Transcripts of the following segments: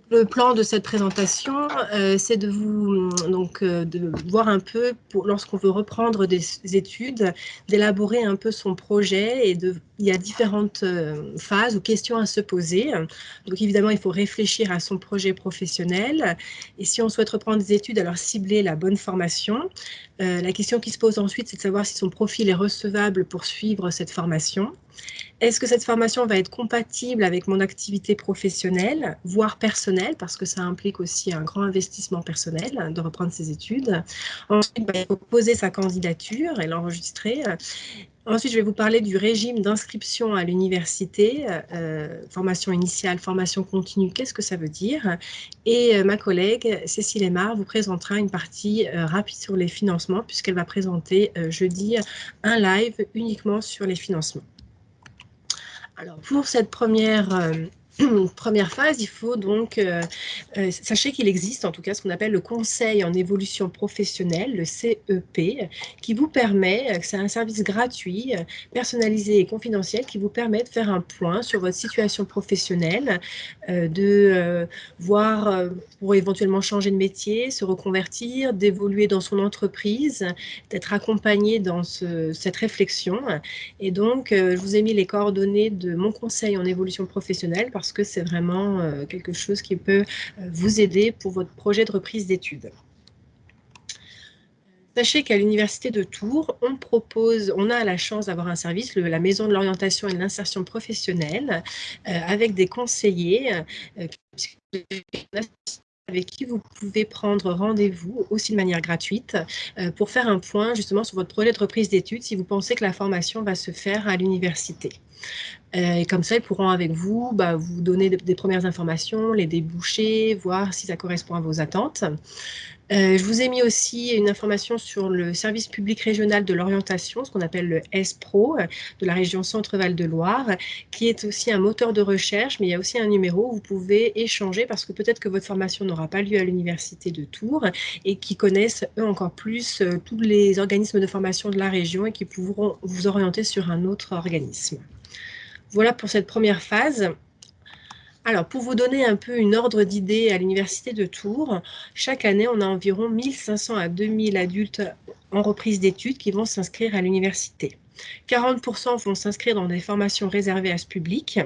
Le plan de cette présentation, c'est de de voir un peu, lorsqu'on veut reprendre des études, d'élaborer un peu son projet il y a différentes phases ou questions à se poser. Donc évidemment, il faut réfléchir à son projet professionnel et si on souhaite reprendre des études, alors cibler la bonne formation. La question qui se pose ensuite, c'est de savoir si son profil est recevable pour suivre cette formation. Est-ce que cette formation va être compatible avec mon activité professionnelle, voire personnelle, parce que ça implique aussi un grand investissement personnel de reprendre ses études. Ensuite, il faut poser sa candidature et l'enregistrer. Ensuite, je vais vous parler du régime d'inscription à l'université, formation initiale, formation continue, qu'est-ce que ça veut dire? Et ma collègue Cécile Aymar vous présentera une partie rapide sur les financements, puisqu'elle va présenter jeudi un live uniquement sur les financements. Alors, pour cette première phase, il faut donc, sachez qu'il existe en tout cas ce qu'on appelle le Conseil en évolution professionnelle, le CEP, qui vous permet, c'est un service gratuit, personnalisé et confidentiel, qui vous permet de faire un point sur votre situation professionnelle, de voir pour éventuellement changer de métier, se reconvertir, d'évoluer dans son entreprise, d'être accompagné dans cette réflexion. Et donc, je vous ai mis les coordonnées de mon conseil en évolution professionnelle parce que c'est vraiment quelque chose qui peut vous aider pour votre projet de reprise d'études. Sachez qu'à l'Université de Tours, on a la chance d'avoir un service, la Maison de l'orientation et de l'insertion professionnelle, avec des conseillers avec qui vous pouvez prendre rendez-vous aussi de manière gratuite pour faire un point justement sur votre projet de reprise d'études si vous pensez que la formation va se faire à l'université. Et comme ça, ils pourront avec vous vous donner des premières informations, les débouchés, voir si ça correspond à vos attentes. Je vous ai mis aussi une information sur le service public régional de l'orientation, ce qu'on appelle le SPRO, de la région Centre-Val de Loire, qui est aussi un moteur de recherche, mais il y a aussi un numéro où vous pouvez échanger parce que peut-être que votre formation n'aura pas lieu à l'Université de Tours et qui connaissent eux encore plus tous les organismes de formation de la région et qui pourront vous orienter sur un autre organisme. Voilà pour cette première phase. Alors, pour vous donner un peu une ordre d'idée à l'Université de Tours, chaque année, on a environ 1500 à 2000 adultes en reprise d'études qui vont s'inscrire à l'université. 40% vont s'inscrire dans des formations réservées à ce public.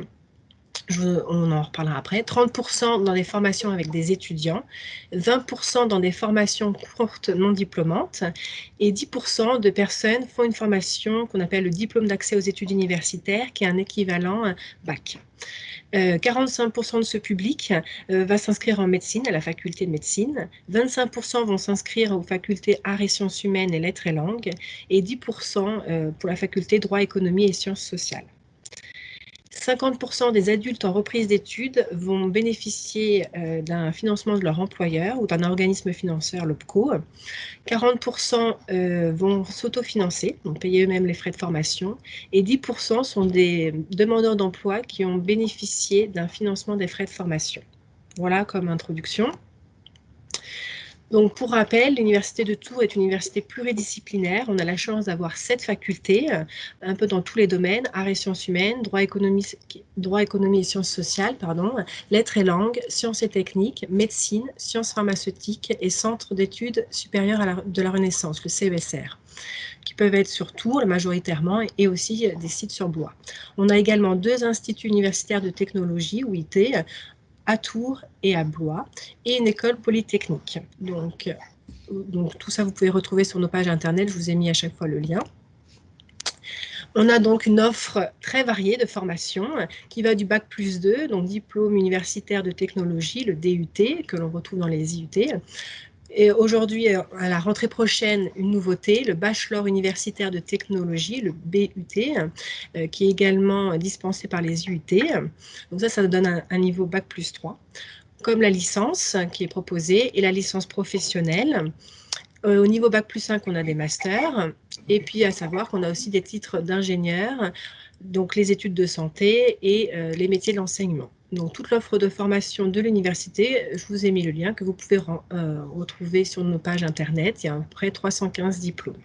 On en reparlera après. 30% dans des formations avec des étudiants, 20% dans des formations courtes non diplômantes et 10% de personnes font une formation qu'on appelle le diplôme d'accès aux études universitaires, qui est un équivalent bac. 45% de ce public va s'inscrire en médecine, à la faculté de médecine, 25% vont s'inscrire aux facultés arts et sciences humaines et lettres et langues, et 10% pour la faculté droit, économie et sciences sociales. 50% des adultes en reprise d'études vont bénéficier d'un financement de leur employeur ou d'un organisme financeur, l'OPCO. 40% vont s'autofinancer, donc payer eux-mêmes les frais de formation, et 10% sont des demandeurs d'emploi qui ont bénéficié d'un financement des frais de formation. Voilà comme introduction. Donc, pour rappel, l'Université de Tours est une université pluridisciplinaire. On a la chance d'avoir 7 facultés, un peu dans tous les domaines, arts et sciences humaines, droit, économie et sciences sociales, lettres et langues, sciences et techniques, médecine, sciences pharmaceutiques et centre d'études supérieures de la Renaissance, le CESR, qui peuvent être sur Tours majoritairement et aussi des sites sur Blois. On a également 2 instituts universitaires de technologie, UIT, à Tours et à Blois, et une école polytechnique. Donc tout ça, vous pouvez retrouver sur nos pages internet, je vous ai mis à chaque fois le lien. On a donc une offre très variée de formation qui va du Bac+2, donc diplôme universitaire de technologie, le DUT, que l'on retrouve dans les IUT. Et aujourd'hui, à la rentrée prochaine, une nouveauté, le bachelor universitaire de technologie, le BUT, qui est également dispensé par les IUT. Donc ça donne un niveau Bac+3, comme la licence qui est proposée et la licence professionnelle. Au niveau Bac+5, on a des masters, et puis à savoir qu'on a aussi des titres d'ingénieur, donc les études de santé et les métiers de l'enseignement. Donc toute l'offre de formation de l'université, je vous ai mis le lien que vous pouvez retrouver sur nos pages internet. Il y a à peu près 315 diplômes.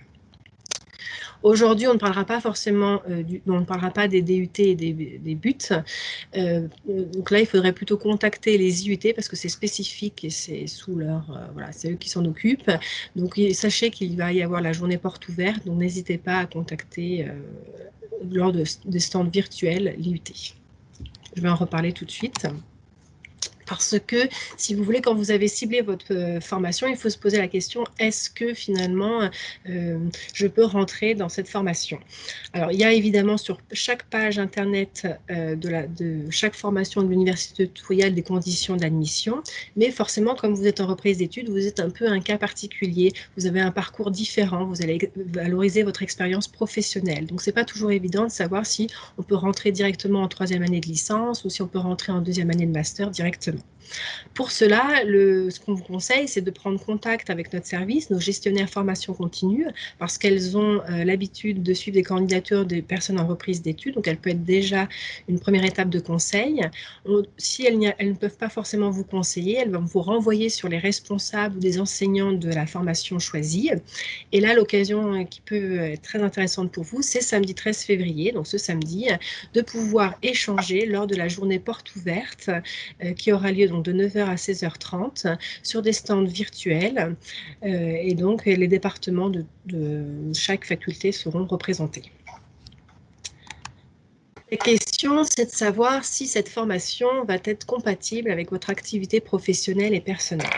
Aujourd'hui, on ne parlera pas forcément, on ne parlera pas des DUT et des buts. Donc là, il faudrait plutôt contacter les IUT parce que c'est spécifique et c'est sous leur, voilà, c'est eux qui s'en occupent. Donc sachez qu'il va y avoir la journée porte ouverte, donc n'hésitez pas à contacter lors des stands virtuels l'IUT. Je vais en reparler tout de suite. Parce que, si vous voulez, quand vous avez ciblé votre formation, il faut se poser la question, est-ce que finalement, je peux rentrer dans cette formation? Alors, il y a évidemment sur chaque page Internet de chaque formation de l'Université de Tours, il y a des conditions d'admission, mais forcément, comme vous êtes en reprise d'études, vous êtes un peu un cas particulier, vous avez un parcours différent, vous allez valoriser votre expérience professionnelle. Donc, ce n'est pas toujours évident de savoir si on peut rentrer directement en 3e année de licence ou si on peut rentrer en 2e année de master directement. Pour cela, ce qu'on vous conseille, c'est de prendre contact avec notre service, nos gestionnaires formation continue, parce qu'elles ont l'habitude de suivre des candidatures des personnes en reprise d'études, donc elles peuvent être déjà une première étape de conseil. Si elles ne peuvent pas forcément vous conseiller, elles vont vous renvoyer sur les responsables ou des enseignants de la formation choisie. Et là, l'occasion qui peut être très intéressante pour vous, c'est samedi 13 février, donc ce samedi, de pouvoir échanger lors de la journée porte ouverte qui aura lieu donc de 9h à 16h30 sur des stands virtuels et donc les départements de chaque faculté seront représentés. La question, c'est de savoir si cette formation va être compatible avec votre activité professionnelle et personnelle.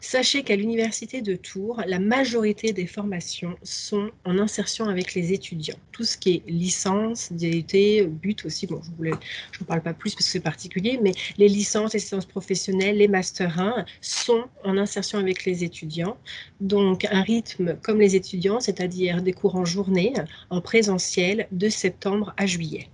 Sachez qu'à l'Université de Tours, la majorité des formations sont en insertion avec les étudiants. Tout ce qui est licence, DUT, but aussi, bon, je ne parle pas plus parce que c'est particulier, mais les licences, les licences professionnelles, les Master 1 sont en insertion avec les étudiants. Donc, un rythme comme les étudiants, c'est-à-dire des cours en journée, en présentiel, de septembre à juillet.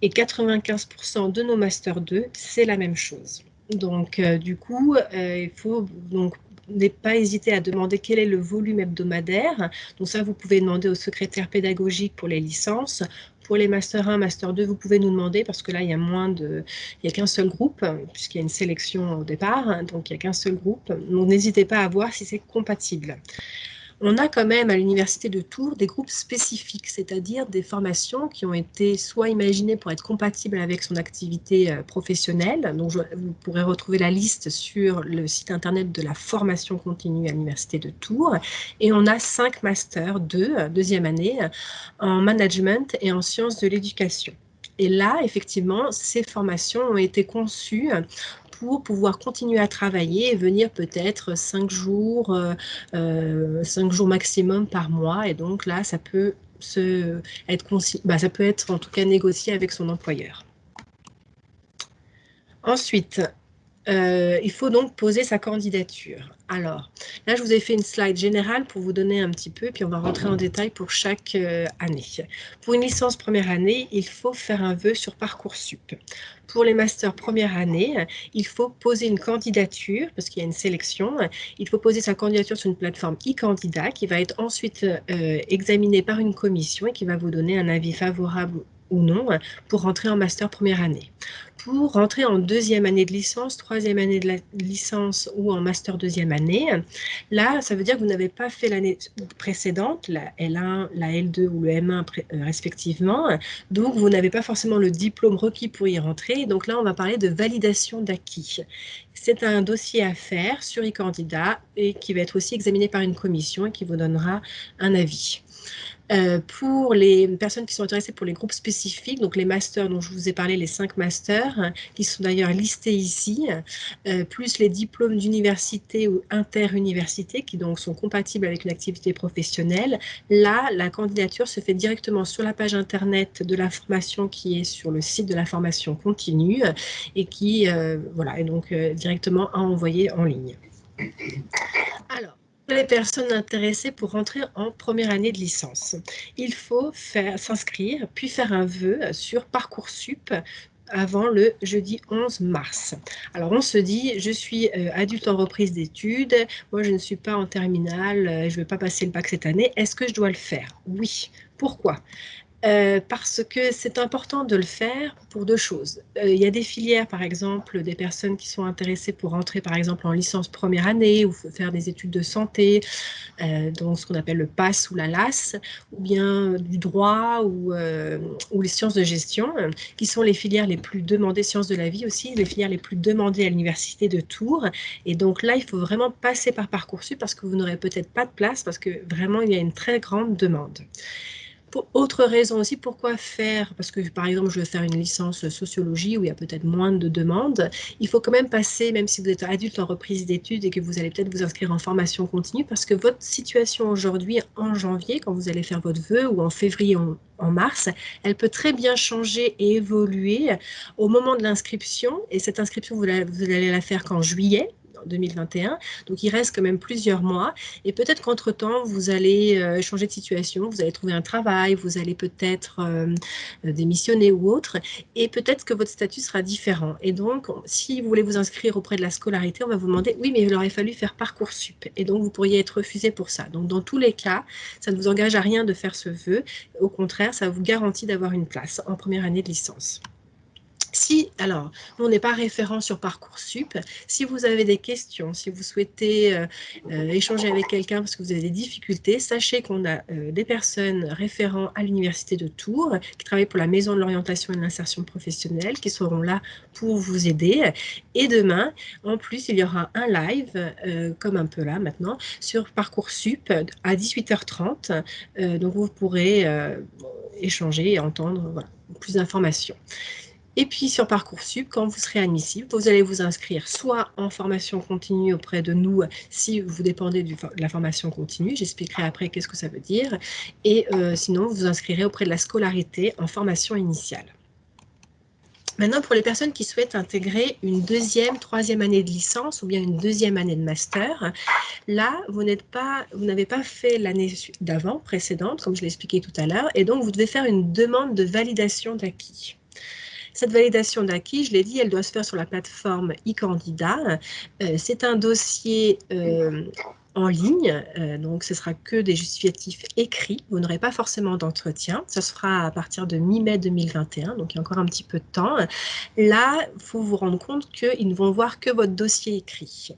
Et 95% de nos Master 2, c'est la même chose. Donc, du coup, il faut donc ne pas hésiter à demander quel est le volume hebdomadaire. Donc ça, vous pouvez demander au secrétaire pédagogique pour les licences. Pour les Master 1, Master 2, vous pouvez nous demander parce que là, il n'y a qu'un seul groupe, puisqu'il y a une sélection au départ, donc il n'y a qu'un seul groupe. Donc n'hésitez pas à voir si c'est compatible. On a quand même à l'Université de Tours des groupes spécifiques, c'est-à-dire des formations qui ont été soit imaginées pour être compatibles avec son activité professionnelle. Donc, vous pourrez retrouver la liste sur le site internet de la formation continue à l'Université de Tours. Et on a 5 masters 2, deuxième année, en management et en sciences de l'éducation. Et là, effectivement, ces formations ont été conçues pour pouvoir continuer à travailler et venir peut-être 5 jours maximum par mois. Et donc là, ça peut être en tout cas négocié avec son employeur. Ensuite, il faut donc poser sa candidature. Alors, là, je vous ai fait une slide générale pour vous donner un petit peu, puis on va rentrer en détail pour chaque année. Pour une licence première année, il faut faire un vœu sur Parcoursup. Pour les masters première année, il faut poser une candidature, parce qu'il y a une sélection. Il faut poser sa candidature sur une plateforme e-candidat qui va être ensuite examinée par une commission et qui va vous donner un avis favorable ou non pour rentrer en master première année. Pour rentrer en deuxième année de licence, troisième année de licence ou en master deuxième année, là, ça veut dire que vous n'avez pas fait l'année précédente, la L1, la L2 ou le M1 respectivement, donc vous n'avez pas forcément le diplôme requis pour y rentrer. Donc là, on va parler de validation d'acquis. C'est un dossier à faire sur e-candidat et qui va être aussi examiné par une commission et qui vous donnera un avis. Pour les personnes qui sont intéressées pour les groupes spécifiques, donc les masters dont je vous ai parlé, les 5 masters, qui sont d'ailleurs listés ici, plus les diplômes d'université ou interuniversité, qui donc sont compatibles avec une activité professionnelle, là, la candidature se fait directement sur la page internet de la formation qui est sur le site de la formation continue et qui, voilà, est donc directement à envoyer en ligne. Alors, les personnes intéressées pour rentrer en première année de licence, il faut s'inscrire, puis faire un vœu sur Parcoursup avant le jeudi 11 mars. Alors, on se dit, je suis adulte en reprise d'études, moi je ne suis pas en terminale, je ne vais pas passer le bac cette année, est-ce que je dois le faire? Oui. Pourquoi? Parce que c'est important de le faire pour deux choses. Il y a des filières, par exemple, des personnes qui sont intéressées pour entrer, par exemple, en licence première année ou faire des études de santé, donc ce qu'on appelle le PASS ou la LAS, ou bien du droit ou les sciences de gestion, qui sont les filières les plus demandées, sciences de la vie aussi, les filières les plus demandées à l'université de Tours. Et donc là, il faut vraiment passer par Parcoursup parce que vous n'aurez peut-être pas de place parce que vraiment, il y a une très grande demande. Pour autre raison aussi, pourquoi faire, parce que par exemple je veux faire une licence sociologie où il y a peut-être moins de demandes, il faut quand même passer, même si vous êtes adulte en reprise d'études et que vous allez peut-être vous inscrire en formation continue, parce que votre situation aujourd'hui en janvier, quand vous allez faire votre vœu, ou en février, en mars, elle peut très bien changer et évoluer au moment de l'inscription, et cette inscription vous allez la faire qu'en juillet 2021, donc il reste quand même plusieurs mois, et peut-être qu'entre-temps, vous allez changer de situation, vous allez trouver un travail, vous allez peut-être démissionner ou autre, et peut-être que votre statut sera différent. Et donc, si vous voulez vous inscrire auprès de la scolarité, on va vous demander, oui, mais il aurait fallu faire Parcoursup, et donc vous pourriez être refusé pour ça. Donc, dans tous les cas, ça ne vous engage à rien de faire ce vœu, au contraire, ça vous garantit d'avoir une place en première année de licence. Si, alors, on n'est pas référent sur Parcoursup, si vous avez des questions, si vous souhaitez échanger avec quelqu'un parce que vous avez des difficultés, sachez qu'on a des personnes référents à l'Université de Tours qui travaillent pour la Maison de l'orientation et de l'insertion professionnelle, qui seront là pour vous aider. Et demain, en plus, il y aura un live, comme un peu là maintenant, sur Parcoursup à 18h30. Donc, vous pourrez échanger et entendre voilà, plus d'informations. Et puis sur Parcoursup, quand vous serez admissible, vous allez vous inscrire soit en formation continue auprès de nous, si vous dépendez de la formation continue, j'expliquerai après qu'est-ce que ça veut dire, et sinon vous vous inscrirez auprès de la scolarité en formation initiale. Maintenant, pour les personnes qui souhaitent intégrer une deuxième, troisième année de licence ou bien une deuxième année de master, là, vous n'avez pas fait l'année d'avant, précédente, comme je l'ai expliqué tout à l'heure, et donc vous devez faire une demande de validation d'acquis. Cette validation d'acquis, je l'ai dit, elle doit se faire sur la plateforme e-candidat. C'est un dossier en ligne, donc ce sera que des justificatifs écrits. Vous n'aurez pas forcément d'entretien. Ça se fera à partir de mi-mai 2021, donc il y a encore un petit peu de temps. Là, il faut vous rendre compte qu'ils ne vont voir que votre dossier écrit.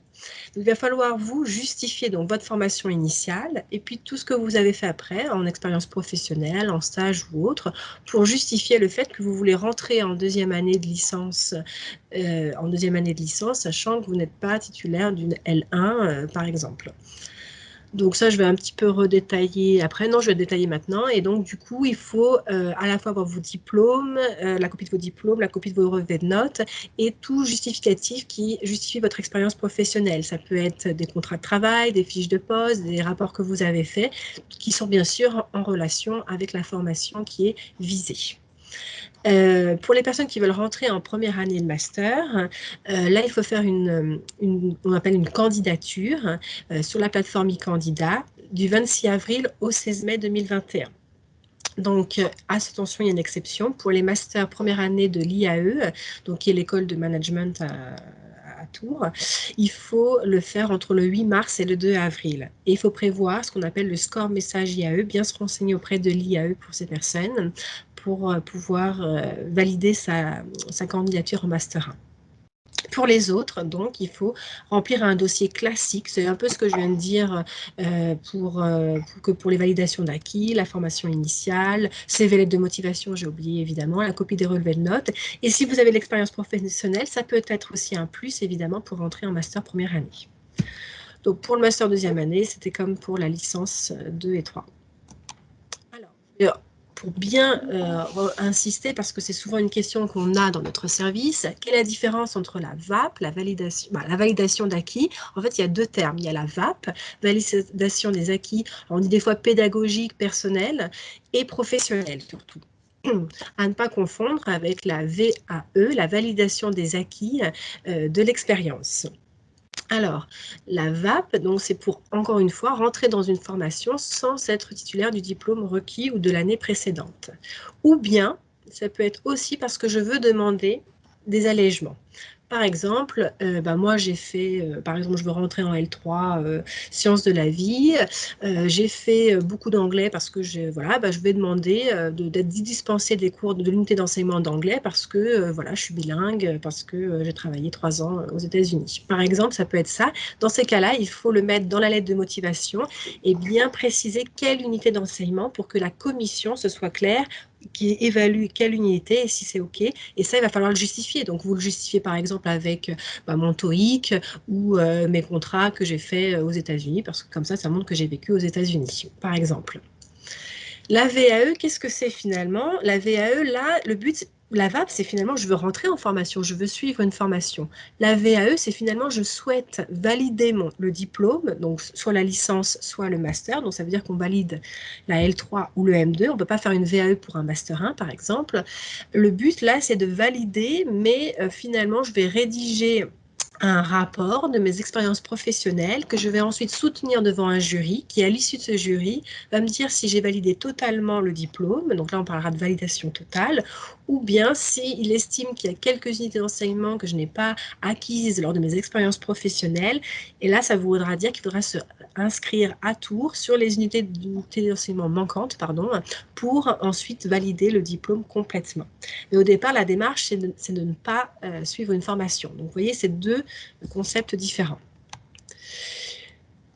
Donc, il va falloir vous justifier donc votre formation initiale et puis tout ce que vous avez fait après, en expérience professionnelle, en stage ou autre, pour justifier le fait que vous voulez rentrer en deuxième année de licence, sachant que vous n'êtes pas titulaire d'une L1, par exemple. Donc ça, je vais un petit peu redétailler après. Non, je vais détailler maintenant. Et donc, du coup, il faut à la fois avoir vos diplômes, la copie de vos diplômes, la copie de vos relevés de notes et tout justificatif qui justifie votre expérience professionnelle. Ça peut être des contrats de travail, des fiches de poste, des rapports que vous avez faits, qui sont bien sûr en relation avec la formation qui est visée. Pour les personnes qui veulent rentrer en première année de master, là, il faut faire on appelle une candidature sur la plateforme e-candidat du 26 avril au 16 mai 2021. Donc, attention, il y a une exception. Pour les masters première année de l'IAE, donc qui est l'école de management à Tours, il faut le faire entre le 8 mars et le 2 avril. Et il faut prévoir ce qu'on appelle le score message IAE, bien se renseigner auprès de l'IAE pour ces personnes, pour pouvoir valider sa candidature en Master 1. Pour les autres, donc, il faut remplir un dossier classique. C'est un peu ce que je viens de dire pour les validations d'acquis, la formation initiale, CV, lettre de motivation, j'ai oublié évidemment, la copie des relevés de notes. Et si vous avez l'expérience professionnelle, ça peut être aussi un plus, évidemment, pour rentrer en master première année. Donc, pour le master deuxième année, c'était comme pour la licence 2 et 3. Alors, pour bien insister, parce que c'est souvent une question qu'on a dans notre service, quelle est la différence entre la VAP, la validation d'acquis? En fait, il y a deux termes. Il y a la VAP, validation des acquis, on dit des fois pédagogique, personnel, et professionnel surtout. À ne pas confondre avec la VAE, la validation des acquis de l'expérience. Alors, la VAP, donc c'est pour, encore une fois, rentrer dans une formation sans être titulaire du diplôme requis ou de l'année précédente. Ou bien, ça peut être aussi parce que je veux demander des allègements. Par exemple, moi j'ai fait, par exemple, je veux rentrer en L3 sciences de la vie, j'ai fait beaucoup d'anglais parce que je vais demander d'être dispensée des cours de l'unité d'enseignement d'anglais parce que voilà, je suis bilingue, parce que j'ai travaillé 3 ans aux États-Unis. Par exemple, ça peut être ça. Dans ces cas-là, il faut le mettre dans la lettre de motivation et bien préciser quelle unité d'enseignement pour que la commission, ce soit clair, qui évalue quelle unité et si c'est OK. Et ça, il va falloir le justifier. Donc, vous le justifiez par exemple avec mon TOEIC ou mes contrats que j'ai faits aux États-Unis, parce que comme ça montre que j'ai vécu aux États-Unis, par exemple. La VAE, qu'est-ce que c'est finalement? La VAE, là, le but, la VAP, c'est finalement, je veux rentrer en formation, je veux suivre une formation. La VAE, c'est finalement, je souhaite valider le diplôme, donc soit la licence, soit le master. Donc, ça veut dire qu'on valide la L3 ou le M2. On ne peut pas faire une VAE pour un master 1, par exemple. Le but, là, c'est de valider, mais finalement, je vais rédiger un rapport de mes expériences professionnelles que je vais ensuite soutenir devant un jury qui, à l'issue de ce jury, va me dire si j'ai validé totalement le diplôme, donc là on parlera de validation totale, ou bien s'il estime qu'il y a quelques unités d'enseignement que je n'ai pas acquises lors de mes expériences professionnelles, et là ça voudra dire qu'il faudra se inscrire à Tours sur les unités d'enseignement manquantes, pour ensuite valider le diplôme complètement. Mais au départ, la démarche, c'est de ne pas suivre une formation. Donc vous voyez, c'est deux concepts différents.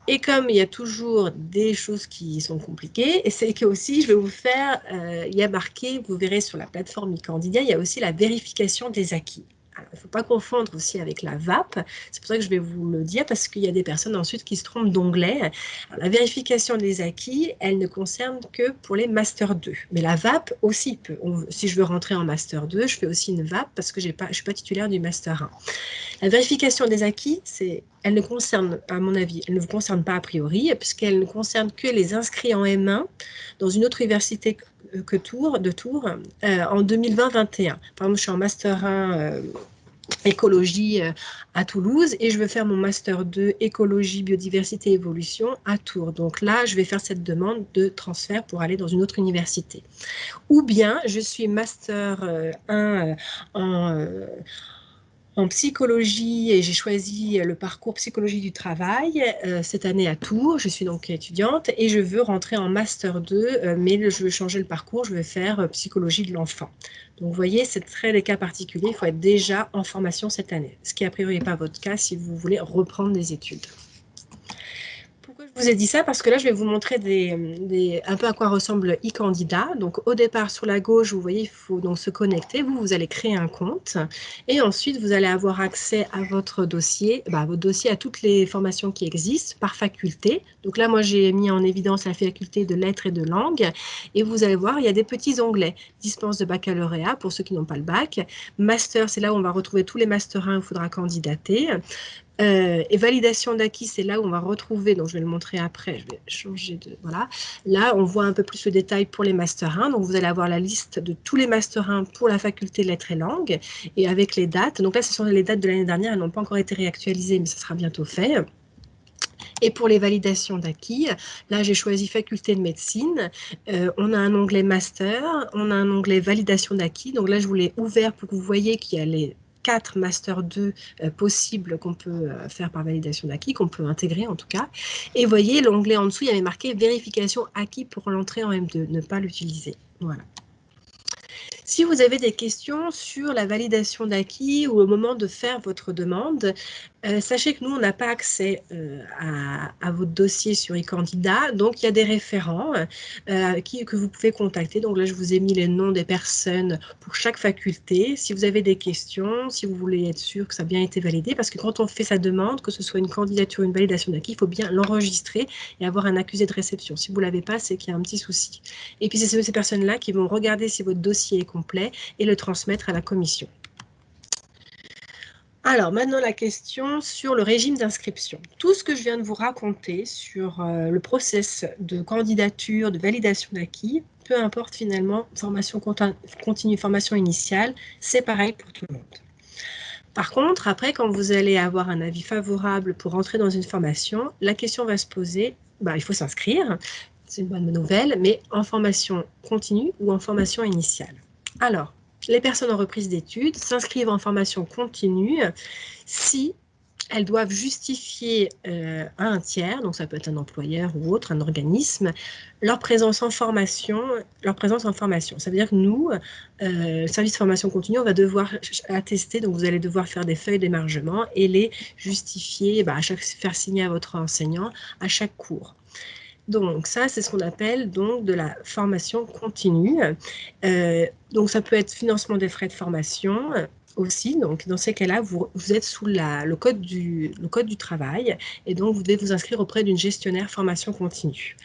Et comme il y a toujours des choses qui sont compliquées, et c'est que aussi, je vais vous faire, il y a marqué, vous verrez sur la plateforme e-Candidat, il y a aussi la vérification des acquis. Alors, il ne faut pas confondre aussi avec la VAP, c'est pour ça que je vais vous le dire, parce qu'il y a des personnes ensuite qui se trompent d'onglet. La vérification des acquis, elle ne concerne que pour les Master 2, mais la VAP aussi peut. Si je veux rentrer en Master 2, je fais aussi une VAP parce que je ne suis pas titulaire du Master 1. La vérification des acquis, elle ne concerne, à mon avis, elle ne vous concerne pas a priori, puisqu'elle ne concerne que les inscrits en M1 dans une autre université que Tours, en 2020-21. Par exemple, je suis en Master 1 écologie à Toulouse et je veux faire mon Master 2 écologie, biodiversité, évolution à Tours. Donc là, je vais faire cette demande de transfert pour aller dans une autre université. Ou bien, je suis Master 1 en psychologie et j'ai choisi le parcours psychologie du travail cette année à Tours. Je suis donc étudiante et je veux rentrer en Master 2, mais je veux changer le parcours, je vais faire psychologie de l'enfant. Donc vous voyez, c'est des cas particuliers, il faut être déjà en formation cette année, ce qui a priori n'est pas votre cas si vous voulez reprendre des études. Pourquoi je vous ai dit ça? Parce que là, je vais vous montrer un peu à quoi ressemble e-Candidat. Donc, au départ, sur la gauche, vous voyez, il faut donc se connecter. Vous allez créer un compte. Et ensuite, vous allez avoir accès à votre dossier, à toutes les formations qui existent par faculté. Donc là, moi, j'ai mis en évidence la faculté de lettres et de langue. Et vous allez voir, il y a des petits onglets. Dispense de baccalauréat pour ceux qui n'ont pas le bac. Master, c'est là où on va retrouver tous les Master 1 où il faudra candidater. Et validation d'acquis, c'est là où on va retrouver, donc je vais le montrer après, je vais changer de... Voilà. Là, on voit un peu plus le détail pour les Master 1. Donc, vous allez avoir la liste de tous les Master 1 pour la faculté lettres et langues et avec les dates. Donc là, ce sont les dates de l'année dernière. Elles n'ont pas encore été réactualisées, mais ça sera bientôt fait. Et pour les validations d'acquis, là, j'ai choisi faculté de médecine. On a un onglet Master, on a un onglet validation d'acquis. Donc là, je vous l'ai ouvert pour que vous voyez qu'il y a les 4 Master 2 possibles qu'on peut faire par validation d'acquis, qu'on peut intégrer en tout cas. Et vous voyez, l'onglet en dessous, il y avait marqué vérification acquis pour l'entrée en M2, ne pas l'utiliser. Voilà. Si vous avez des questions sur la validation d'acquis ou au moment de faire votre demande, sachez que nous, on n'a pas accès à votre dossier sur e-Candidat, donc il y a des référents que vous pouvez contacter. Donc là, je vous ai mis les noms des personnes pour chaque faculté. Si vous avez des questions, si vous voulez être sûr que ça a bien été validé, parce que quand on fait sa demande, que ce soit une candidature ou une validation d'acquis, il faut bien l'enregistrer et avoir un accusé de réception. Si vous ne l'avez pas, c'est qu'il y a un petit souci. Et puis, c'est ces personnes-là qui vont regarder si votre dossier est complet et le transmettre à la commission. Alors, maintenant, la question sur le régime d'inscription. Tout ce que je viens de vous raconter sur le process de candidature, de validation d'acquis, peu importe finalement, formation continue, formation initiale, c'est pareil pour tout le monde. Par contre, après, quand vous allez avoir un avis favorable pour entrer dans une formation, la question va se poser, il faut s'inscrire, c'est une bonne nouvelle, mais en formation continue ou en formation initiale. Alors, les personnes en reprise d'études s'inscrivent en formation continue si elles doivent justifier à un tiers, donc ça peut être un employeur ou autre, un organisme, leur présence en formation. Ça veut dire que nous, service de formation continue, on va devoir attester, donc vous allez devoir faire des feuilles d'émargement et les justifier, faire signer à votre enseignant à chaque cours. Donc ça, c'est ce qu'on appelle donc de la formation continue. Donc ça peut être financement des frais de formation aussi. Donc dans ces cas-là, vous êtes sous le code du travail et donc vous devez vous inscrire auprès d'une gestionnaire formation continue.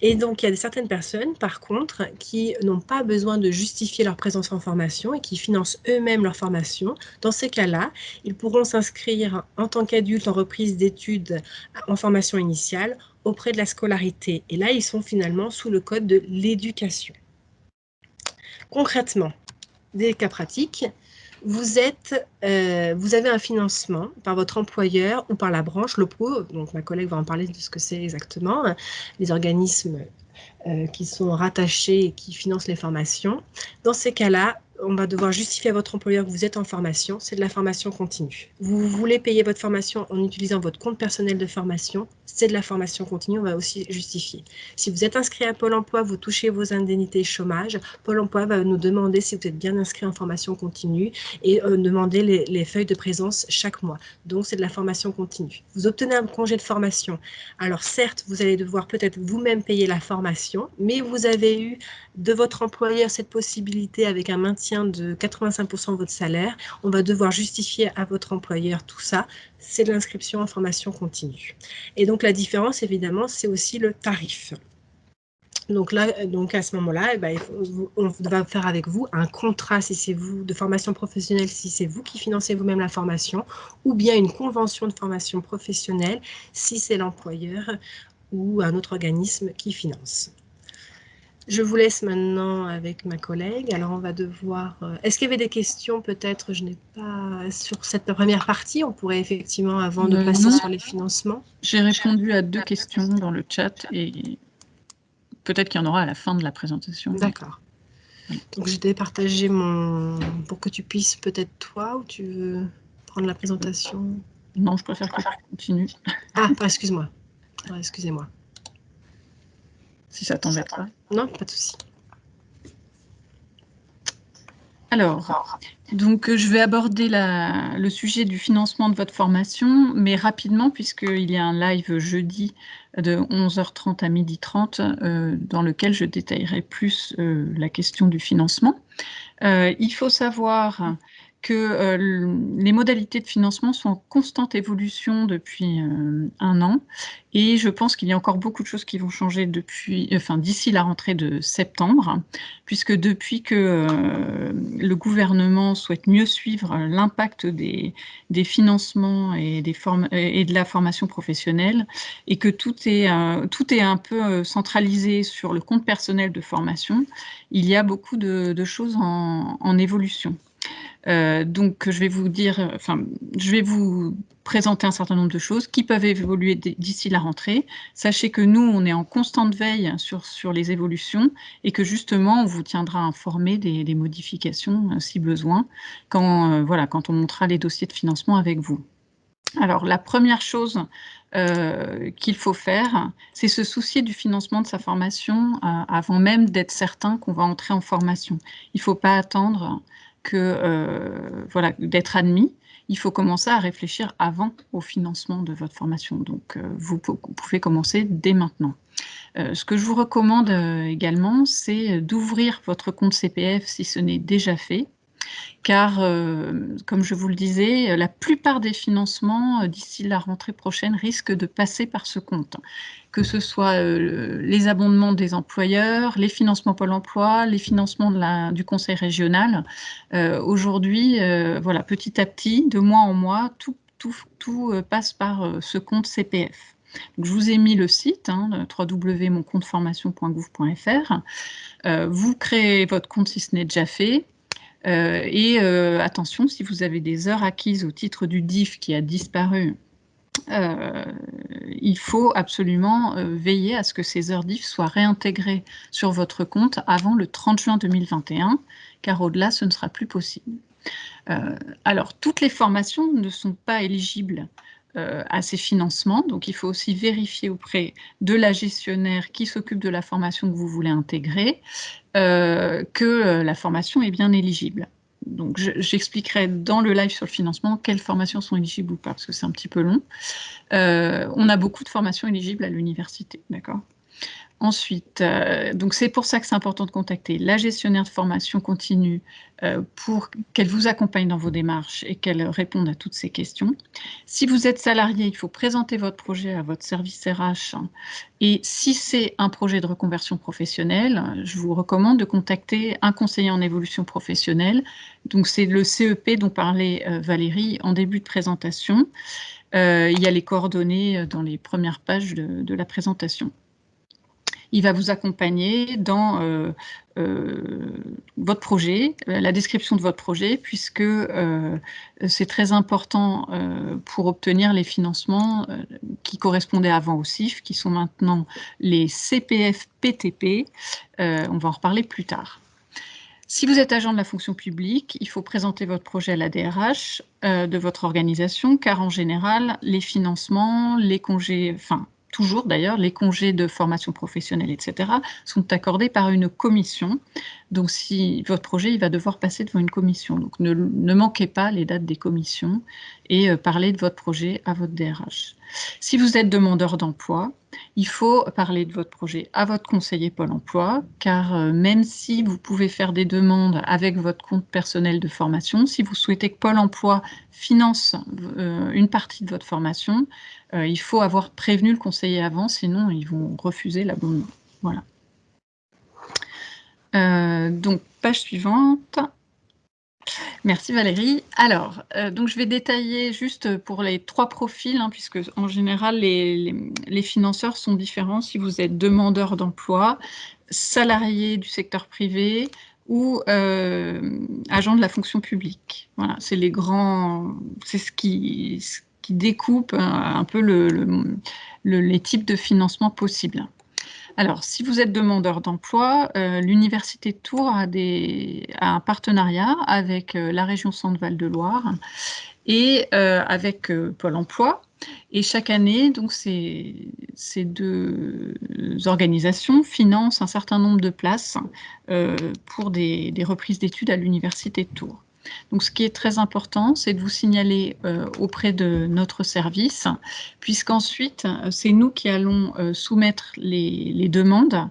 Et donc, il y a certaines personnes, par contre, qui n'ont pas besoin de justifier leur présence en formation et qui financent eux-mêmes leur formation. Dans ces cas-là, ils pourront s'inscrire en tant qu'adultes en reprise d'études en formation initiale auprès de la scolarité. Et là, ils sont finalement sous le code de l'éducation. Concrètement, des cas pratiques. Vous avez un financement par votre employeur ou par la branche LOPCO, donc ma collègue va en parler de ce que c'est exactement, les organismes qui sont rattachés et qui financent les formations. Dans ces cas-là, on va devoir justifier à votre employeur que vous êtes en formation, c'est de la formation continue. Vous voulez payer votre formation en utilisant votre compte personnel de formation, c'est de la formation continue, on va aussi justifier. Si vous êtes inscrit à Pôle emploi, vous touchez vos indemnités chômage, Pôle emploi va nous demander si vous êtes bien inscrit en formation continue et demander les feuilles de présence chaque mois. Donc, c'est de la formation continue. Vous obtenez un congé de formation. Alors, certes, vous allez devoir peut-être vous-même payer la formation, mais vous avez eu de votre employeur cette possibilité avec un maintien de 85% de votre salaire. On va devoir justifier à votre employeur tout ça. C'est de l'inscription en formation continue. Et donc, la différence, évidemment, c'est aussi le tarif. Donc là, donc à ce moment-là, on va faire avec vous un contrat si c'est vous de formation professionnelle, si c'est vous qui financez vous-même la formation, ou bien une convention de formation professionnelle si c'est l'employeur ou un autre organisme qui finance. Je vous laisse maintenant avec ma collègue. Alors, on va devoir... Est-ce qu'il y avait des questions peut-être? Je n'ai pas... Sur cette première partie, on pourrait effectivement, avant de passer sur les financements. J'ai répondu à 2 questions dans le chat et peut-être qu'il y en aura à la fin de la présentation. D'accord. Donc, je vais partager pour que tu puisses peut-être toi, ou tu veux prendre la présentation? Non, je préfère que tu continues. Ah, excuse-moi. Excusez-moi. Si ça t'embête pas. Non, pas de souci. Alors, donc je vais aborder le sujet du financement de votre formation, mais rapidement, puisqu'il y a un live jeudi de 11h30 à 12h30, dans lequel je détaillerai plus la question du financement. Il faut savoir que les modalités de financement sont en constante évolution depuis 1 an et je pense qu'il y a encore beaucoup de choses qui vont changer d'ici la rentrée de septembre, puisque depuis que le gouvernement souhaite mieux suivre l'impact des financements et de la formation professionnelle et que tout est un peu centralisé sur le compte personnel de formation, il y a beaucoup de choses en évolution. Donc, je vais vous présenter un certain nombre de choses qui peuvent évoluer d'ici la rentrée. Sachez que nous, on est en constante veille sur les évolutions et que justement, on vous tiendra informé des modifications si besoin quand on montera les dossiers de financement avec vous. Alors, la première chose qu'il faut faire, c'est se soucier du financement de sa formation avant même d'être certain qu'on va entrer en formation. Il ne faut pas attendre d'être admis. Il faut commencer à réfléchir avant au financement de votre formation. Donc, vous pouvez commencer dès maintenant. Ce que je vous recommande également, c'est d'ouvrir votre compte CPF si ce n'est déjà fait. Car, comme je vous le disais, la plupart des financements d'ici la rentrée prochaine risquent de passer par ce compte. Que ce soit les abondements des employeurs, les financements Pôle emploi, les financements du conseil régional. Aujourd'hui, petit à petit, de mois en mois, tout passe par ce compte CPF. Donc, je vous ai mis le site, www.moncompteformation.gouv.fr. Vous créez votre compte si ce n'est déjà fait. Attention, si vous avez des heures acquises au titre du DIF qui a disparu il faut absolument veiller à ce que ces heures diff soient réintégrées sur votre compte avant le 30 juin 2021, car au-delà, ce ne sera plus possible. Alors, toutes les formations ne sont pas éligibles à ces financements, donc il faut aussi vérifier auprès de la gestionnaire qui s'occupe de la formation que vous voulez intégrer que la formation est bien éligible. Donc, j'expliquerai dans le live sur le financement quelles formations sont éligibles ou pas, parce que c'est un petit peu long. On a beaucoup de formations éligibles à l'université, d'accord ? Ensuite, donc c'est pour ça que c'est important de contacter la gestionnaire de formation continue pour qu'elle vous accompagne dans vos démarches et qu'elle réponde à toutes ces questions. Si vous êtes salarié, il faut présenter votre projet à votre service RH. Et si c'est un projet de reconversion professionnelle, je vous recommande de contacter un conseiller en évolution professionnelle. Donc c'est le CEP dont parlait Valérie en début de présentation. Il y a les coordonnées dans les premières pages de la présentation. Il va vous accompagner dans votre projet, la description de votre projet, puisque c'est très important pour obtenir les financements qui correspondaient avant au CIF, qui sont maintenant les CPF-PTP. On va en reparler plus tard. Si vous êtes agent de la fonction publique, il faut présenter votre projet à la DRH de votre organisation, car en général, les financements, les congés, enfin, toujours d'ailleurs, les congés de formation professionnelle, etc., sont accordés par une commission. Donc, si votre projet, il va devoir passer devant une commission. Donc, ne manquez pas les dates des commissions et parlez de votre projet à votre DRH. Si vous êtes demandeur d'emploi, il faut parler de votre projet à votre conseiller Pôle emploi, car même si vous pouvez faire des demandes avec votre compte personnel de formation, si vous souhaitez que Pôle emploi finance une partie de votre formation, il faut avoir prévenu le conseiller avant, sinon ils vont refuser l'abondement. Voilà. Donc, page suivante. Merci Valérie. Alors, donc je vais détailler juste pour les 3 profils, hein, puisque en général, les financeurs sont différents si vous êtes demandeur d'emploi, salarié du secteur privé ou agent de la fonction publique. Voilà, c'est les grands, c'est ce qui découpe un peu les types de financement possibles. Alors, si vous êtes demandeur d'emploi, l'Université de Tours a un partenariat avec la région Centre-Val de Loire et avec Pôle emploi. Et chaque année, donc, ces 2 organisations financent un certain nombre de places pour des reprises d'études à l'Université de Tours. Donc, ce qui est très important, c'est de vous signaler auprès de notre service, puisqu'ensuite, c'est nous qui allons soumettre les demandes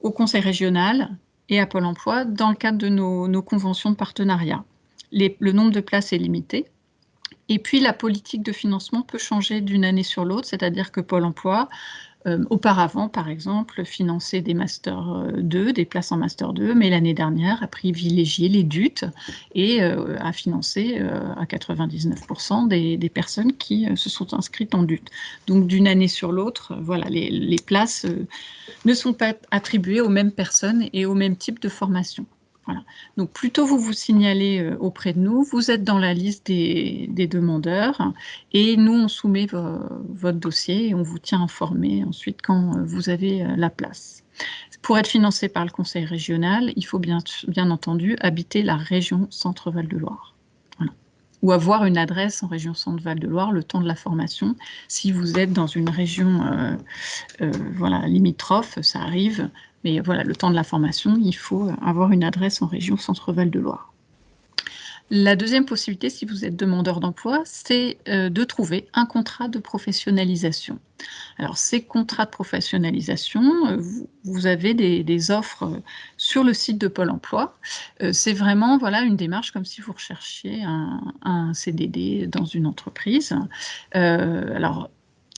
au Conseil régional et à Pôle emploi dans le cadre de nos conventions de partenariat. Le nombre de places est limité. Et puis, la politique de financement peut changer d'une année sur l'autre, c'est-à-dire que Pôle emploi, auparavant, par exemple, finançait des Master 2, des places en Master 2, mais l'année dernière a privilégié les DUT et a financé à 99% des personnes qui se sont inscrites en DUT. Donc, d'une année sur l'autre, voilà, les places ne sont pas attribuées aux mêmes personnes et au même type de formation. Voilà. Donc, plutôt vous vous signalez auprès de nous, vous êtes dans la liste des demandeurs et nous, on soumet votre dossier et on vous tient informé ensuite quand vous avez la place. Pour être financé par le Conseil régional, il faut bien entendu habiter la région Centre-Val de Loire. Voilà. Ou avoir une adresse en région Centre-Val de Loire le temps de la formation. Si vous êtes dans une région voilà, limitrophe, ça arrive. Mais voilà, le temps de la formation, il faut avoir une adresse en région Centre-Val de Loire. La deuxième possibilité, si vous êtes demandeur d'emploi, c'est de trouver un contrat de professionnalisation. Alors, ces contrats de professionnalisation, vous avez des offres sur le site de Pôle emploi. C'est vraiment voilà, une démarche comme si vous recherchiez un CDD dans une entreprise. Alors,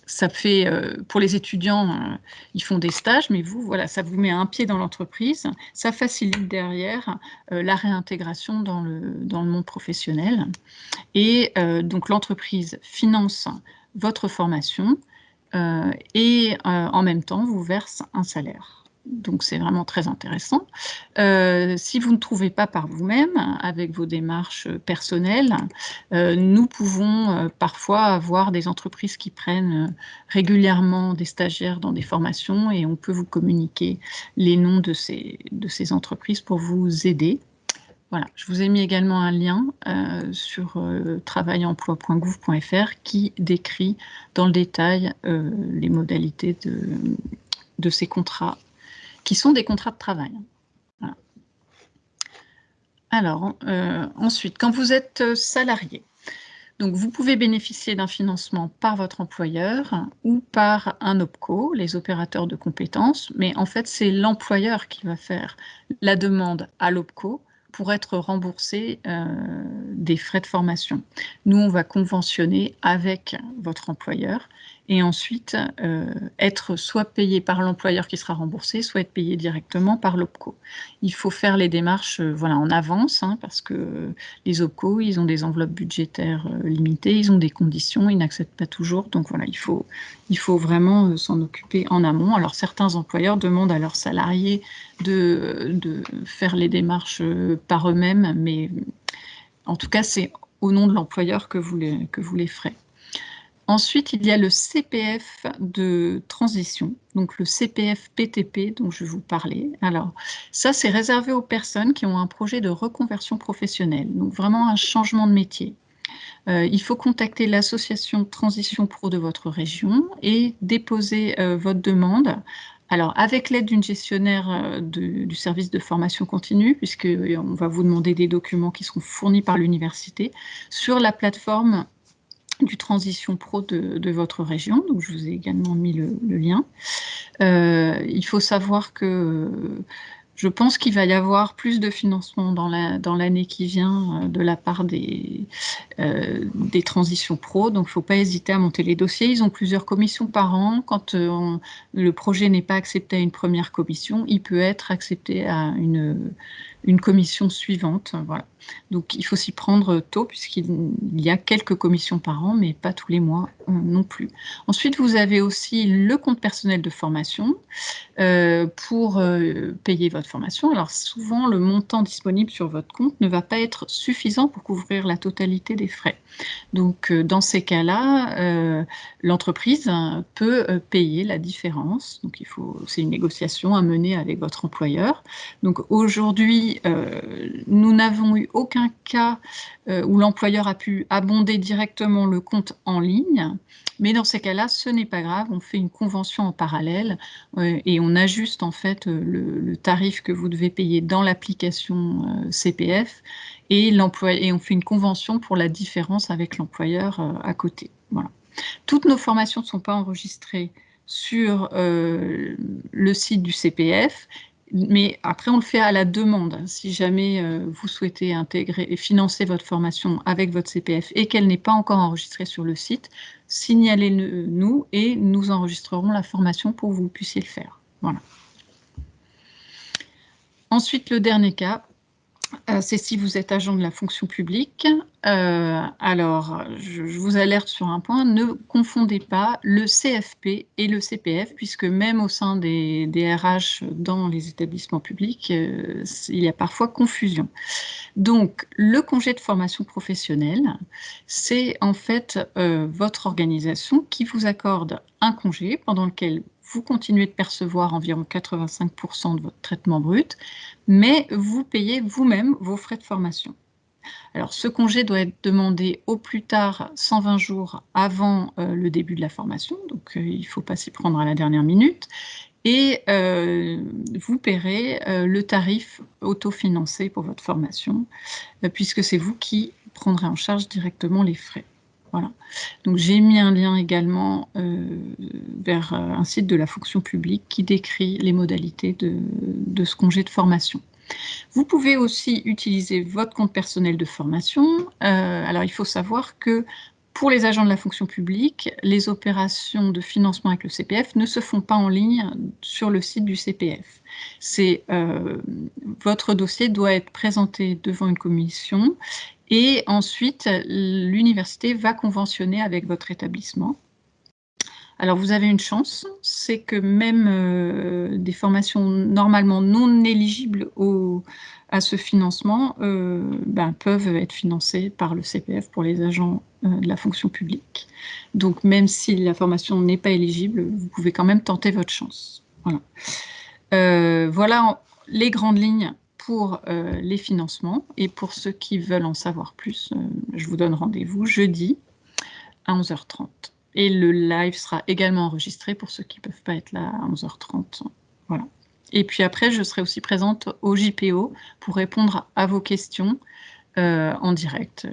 ça fait, pour les étudiants, ils font des stages, mais vous, voilà, ça vous met un pied dans l'entreprise, ça facilite derrière la réintégration dans le monde professionnel. Et donc, l'entreprise finance votre formation et en même temps, vous verse un salaire. Donc, c'est vraiment très intéressant. Si vous ne trouvez pas par vous-même, avec vos démarches personnelles, nous pouvons parfois avoir des entreprises qui prennent régulièrement des stagiaires dans des formations et on peut vous communiquer les noms de ces entreprises pour vous aider. Voilà, je vous ai mis également un lien sur travail-emploi.gouv.fr qui décrit dans le détail les modalités de ces contrats, qui sont des contrats de travail. Voilà. Alors, ensuite, quand vous êtes salarié, donc vous pouvez bénéficier d'un financement par votre employeur ou par un OPCO, les opérateurs de compétences, mais en fait, c'est l'employeur qui va faire la demande à l'OPCO pour être remboursé des frais de formation. Nous, on va conventionner avec votre employeur et ensuite être soit payé par l'employeur qui sera remboursé, soit être payé directement par l'OPCO. Il faut faire les démarches voilà, en avance parce que les OPCO, ils ont des enveloppes budgétaires limitées, ils ont des conditions, ils n'acceptent pas toujours. Donc voilà, il faut vraiment s'en occuper en amont. Alors certains employeurs demandent à leurs salariés de faire les démarches par eux-mêmes, mais en tout cas, c'est au nom de l'employeur que vous les ferez. Ensuite, il y a le CPF de transition, donc le CPF PTP dont je vais vous parler. Alors, ça, c'est réservé aux personnes qui ont un projet de reconversion professionnelle, donc vraiment un changement de métier. Il faut contacter l'association Transition Pro de votre région et déposer votre demande. Alors, avec l'aide d'une gestionnaire du service de formation continue, puisqu'on va vous demander des documents qui seront fournis par l'université, sur la plateforme du Transition Pro de votre région. Donc, je vous ai également mis le lien. Il faut savoir que je pense qu'il va y avoir plus de financement dans l'année qui vient de la part des transitions pro, donc il ne faut pas hésiter à monter les dossiers. Ils ont plusieurs commissions par an. Quand le projet n'est pas accepté à une première commission, il peut être accepté à une commission suivante. Voilà. Donc il faut s'y prendre tôt puisqu'il y a quelques commissions par an, mais pas tous les mois non plus. Ensuite, vous avez aussi le compte personnel de formation pour payer votre formation. Alors souvent, le montant disponible sur votre compte ne va pas être suffisant pour couvrir la totalité des frais. Donc dans ces cas-là, l'entreprise peut payer la différence. Donc c'est une négociation à mener avec votre employeur. Donc aujourd'hui, nous n'avons eu aucun cas où l'employeur a pu abonder directement le compte en ligne. Mais dans ces cas-là, ce n'est pas grave, on fait une convention en parallèle et on ajuste en fait le tarif que vous devez payer dans l'application CPF et on fait une convention pour la différence avec l'employeur à côté. Voilà. Toutes nos formations ne sont pas enregistrées sur le site du CPF, mais après on le fait à la demande. Si jamais vous souhaitez intégrer et financer votre formation avec votre CPF et qu'elle n'est pas encore enregistrée sur le site, signalez-nous et nous enregistrerons la formation pour que vous puissiez le faire. Voilà. Ensuite, le dernier cas, c'est si vous êtes agent de la fonction publique. Alors, je vous alerte sur un point, ne confondez pas le CFP et le CPF, puisque même au sein des RH dans les établissements publics, il y a parfois confusion. Donc, le congé de formation professionnelle, c'est en fait votre organisation qui vous accorde un congé pendant lequel vous continuez de percevoir environ 85% de votre traitement brut, mais vous payez vous-même vos frais de formation. Alors, ce congé doit être demandé au plus tard 120 jours avant le début de la formation, donc il ne faut pas s'y prendre à la dernière minute. Et vous paierez le tarif autofinancé pour votre formation, puisque c'est vous qui prendrez en charge directement les frais. Voilà. Donc j'ai mis un lien également vers un site de la fonction publique qui décrit les modalités de ce congé de formation. Vous pouvez aussi utiliser votre compte personnel de formation. Alors il faut savoir que pour les agents de la fonction publique, les opérations de financement avec le CPF ne se font pas en ligne sur le site du CPF. Votre dossier doit être présenté devant une commission et ensuite l'université va conventionner avec votre établissement. Alors, vous avez une chance, c'est que même des formations normalement non éligibles à ce financement peuvent être financées par le CPF pour les agents de la fonction publique. Donc, même si la formation n'est pas éligible, vous pouvez quand même tenter votre chance. Voilà, voilà les grandes lignes pour les financements. Et pour ceux qui veulent en savoir plus, je vous donne rendez-vous jeudi à 11h30. Et le live sera également enregistré pour ceux qui ne peuvent pas être là à 11h30. Voilà. Et puis après, je serai aussi présente au JPO pour répondre à vos questions en direct.